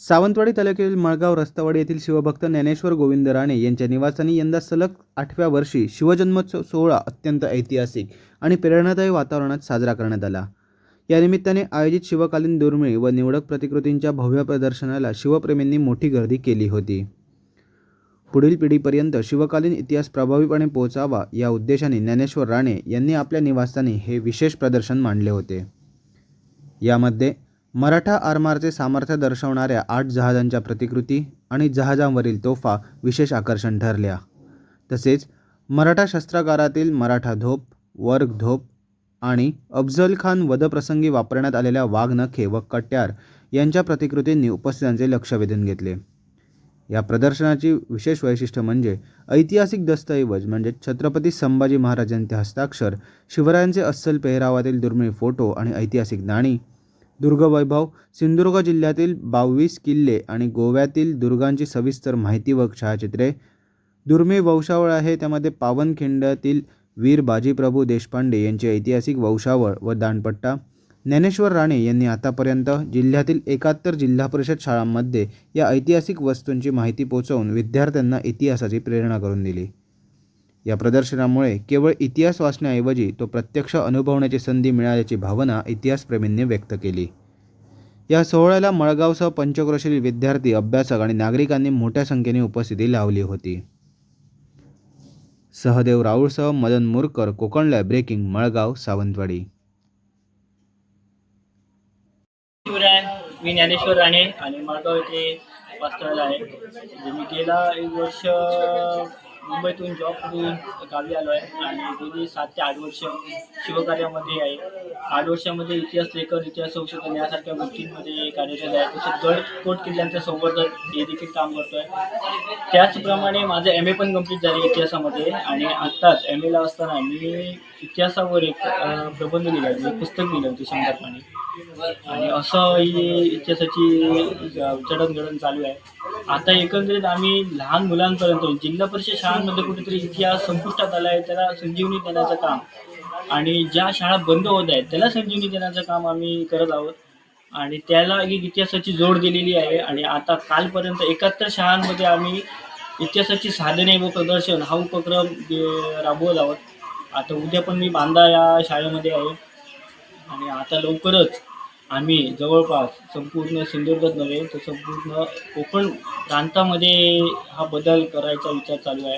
सावंतवाडी तालुक्यातील मळगाव रस्तावाडी येथील शिवभक्त ज्ञानेश्वर गोविंद राणे यांच्या निवासाने यंदा सलग 8व्या वर्षी शिवजन्मोत्सव सोहळा अत्यंत ऐतिहासिक आणि प्रेरणादायी वातावरणात साजरा करण्यात आला। या निमित्ताने आयोजित शिवकालीन दुर्मिळ व निवडक प्रतिकृतींच्या भव्य प्रदर्शनाला शिवप्रेमींनी मोठी गर्दी केली होती। पुढील पिढीपर्यंत शिवकालीन इतिहास प्रभावीपणे पोहोचावा या उद्देशाने ज्ञानेश्वर राणे यांनी आपल्या निवासस्थानी हे विशेष प्रदर्शन मांडले होते। यामध्ये मराठा आरमाराचे सामर्थ्य दर्शवणाऱ्या 8 जहाजांच्या प्रतिकृती आणि जहाजांवरील तोफा विशेष आकर्षण ठरल्या। तसेच मराठा शस्त्रागारातील मराठा धोप, वर्ग धोप आणि अफजल खान वधप्रसंगी वापरण्यात आलेल्या वाघनखे व कट्यार यांच्या प्रतिकृतींनी उपस्थितांचे लक्ष वेधून घेतले। या प्रदर्शनाची विशेष वैशिष्ट्य म्हणजे ऐतिहासिक दस्तऐवज म्हणजे छत्रपती संभाजी महाराजांचे हस्ताक्षर, शिवरायांचे अस्सल पेहरावातील दुर्मिळ फोटो आणि ऐतिहासिक नाणी, दुर्गवैभव, सिंधुदुर्ग जिल्ह्यातील 22 किल्ले आणि गोव्यातील दुर्गांची सविस्तर माहिती व छायाचित्रे, दुर्मिळ वंशावळ आहे त्यामध्ये पावनखिंडातील वीर बाजीप्रभू देशपांडे यांची ऐतिहासिक वंशावळ व दांडपट्टा। ज्ञानेश्वर राणे यांनी आतापर्यंत जिल्ह्यातील 71 जिल्हा परिषद शाळांमध्ये या ऐतिहासिक वस्तूंची माहिती पोहोचवून विद्यार्थ्यांना इतिहासाची प्रेरणा करून दिली। या प्रदर्शनामुळे केवळ इतिहास वाचण्याऐवजी तो प्रत्यक्ष अनुभवण्याची संधी मिळाल्याची भावना इतिहासप्रेमींनी व्यक्त केली। या सोहळ्याला मळगावसह पंचक्रोशीतील विद्यार्थी, अभ्यासक आणि नागरिकांनी मोठ्या संख्येने उपस्थिती लावली होती। सहदेव राऊळसह मदन मुरकर, कोकण लाईव्ह ब्रेकिंग, मळगाव, सावंतवाडी। मी ज्ञानेश्वर राणे आणि मळगाव येथे वास्तव्याला आहे। मी गेला 1 वर्ष मुंबईतून जॉब करून गावी आलो आहे आणि गेली 7 ते 8 वर्ष शिवकार्यामध्ये आहे। 8 वर्षामध्ये इतिहास लेखन, इतिहास संशोधन यासारख्या गोष्टींमध्ये कार्यरत आहे। तसेच गड किल्ल्यांचं संवर्धन हे देखील काम करतो आहे। त्याचप्रमाणे माझं MA पण कंप्लीट झाले इतिहासामध्ये आणि आत्ताच MA ला असताना मी इतिहासावर एक प्रबंध लिहिला, एक पुस्तक लिहिलं होतं 100 पानी आणि असं ही इतिहासाची जडणघडण चालू आहे। आता एकंदरीत आम्ही लहान मुलांपर्यंत जिल्हा परिषद शाळांमध्ये कुठेतरी इतिहास संपुष्टात आला आहे, त्याला संजीवनी देण्याचं काम आणि ज्या शाळा बंद होत आहेत त्याला संजीवनी देण्याचं काम आम्ही करत आहोत आणि त्याला एक इतिहासाची जोड दिलेली आहे। आणि आता कालपर्यंत 71 शाळांमध्ये आम्ही इतिहासाची साधने व प्रदर्शन हा उपक्रम राबवत आहोत। आता उद्या पण मी बांदा या शाळेमध्ये आहे आणि आता लवकरच आम्ही जवळपास संपूर्ण सिंधुदुर्गात नव्हे तर संपूर्ण कोकण प्रांतामध्ये हा बदल करायचा विचार चालू आहे।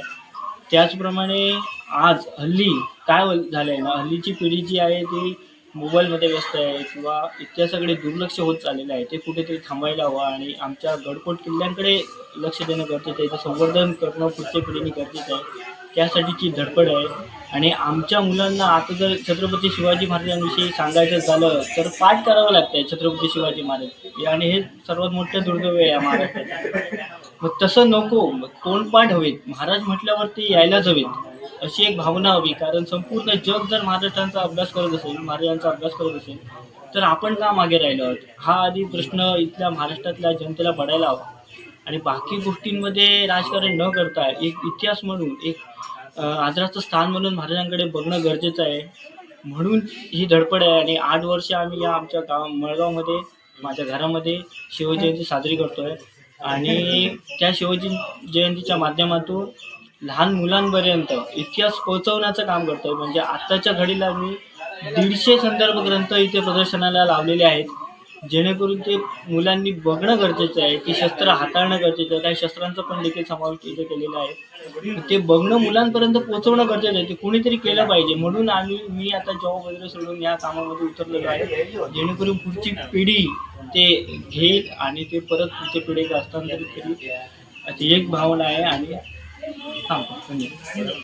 त्याचप्रमाणे आज हल्ली काय झालं आहे ना, हल्लीची पिढी जी आहे ती मोबाईलमध्ये व्यस्त आहे किंवा इतिहासाकडे दुर्लक्ष होत चाललेलं आहे। ते कुठेतरी थांबायला हवं आणि आमच्या गडकोट किल्ल्यांकडे लक्ष देणं गरजेचं आहे, त्याचं संवर्धन करणं पुढच्या पिढीने गरजेचं आहे। त्यासाठीची धडपड आहे आणि आमच्या मुलांना आता जर छत्रपती शिवाजी महाराजांविषयी सांगायचं झालं तर पाठ करावं लागतंय छत्रपती शिवाजी महाराज आणि हे सर्वात मोठं दुर्दैव आहे महाराष्ट्राचं। मग तसं नको, तोंडपाठ हवेत, महाराज म्हटल्यावरती यायलाच हवेत अशी एक भावना हवी। कारण संपूर्ण जग जर महाराष्ट्रांचा अभ्यास करत असेल, महाराजांचा अभ्यास करत असेल तर आपण का मागे राहिलो आहोत हा आधी प्रश्न इथल्या महाराष्ट्रातल्या जनतेला पडायला हवा। आणि बाकी गोष्टींमध्ये राजकारण न करता एक इतिहास म्हणून, एक आदराचं स्थान म्हणून महाराजांकडे बघणं गरजेचं आहे। म्हणून ही धडपड आहे आणि 8 वर्ष आम्ही या आमच्या मळगावमध्ये माझ्या घरामध्ये शिवजयंती साजरी करतो आहे आणि त्या शिवजयंतीच्या माध्यमातून लहान मुलांपर्यंत इतिहास पोहोचवण्याचं काम करतो आहे। म्हणजे आत्ताच्या घडीला मी 150 संदर्भ ग्रंथ इथे प्रदर्शनाला लावलेले आहेत, जेणेकरून ते मुलांनी बघणं गरजेचं आहे की शस्त्र हाताळणं गरजेचं आहे। काही शस्त्रांचा पण देखील समावेश इथे केलेला आहे, ते बघणं मुलांपर्यंत पोहोचवणं गरजेचं आहे, ते कोणीतरी केलं पाहिजे। म्हणून मी आता जॉब वगैरे सोडून या कामामध्ये उतरलेलो आहे, जेणेकरून पुढची पिढी ते घेईल आणि ते परत पुढच्या पिढीला हस्तांतरित करेल अशी एक भावना आहे आणि थांबतो। धन्यवाद।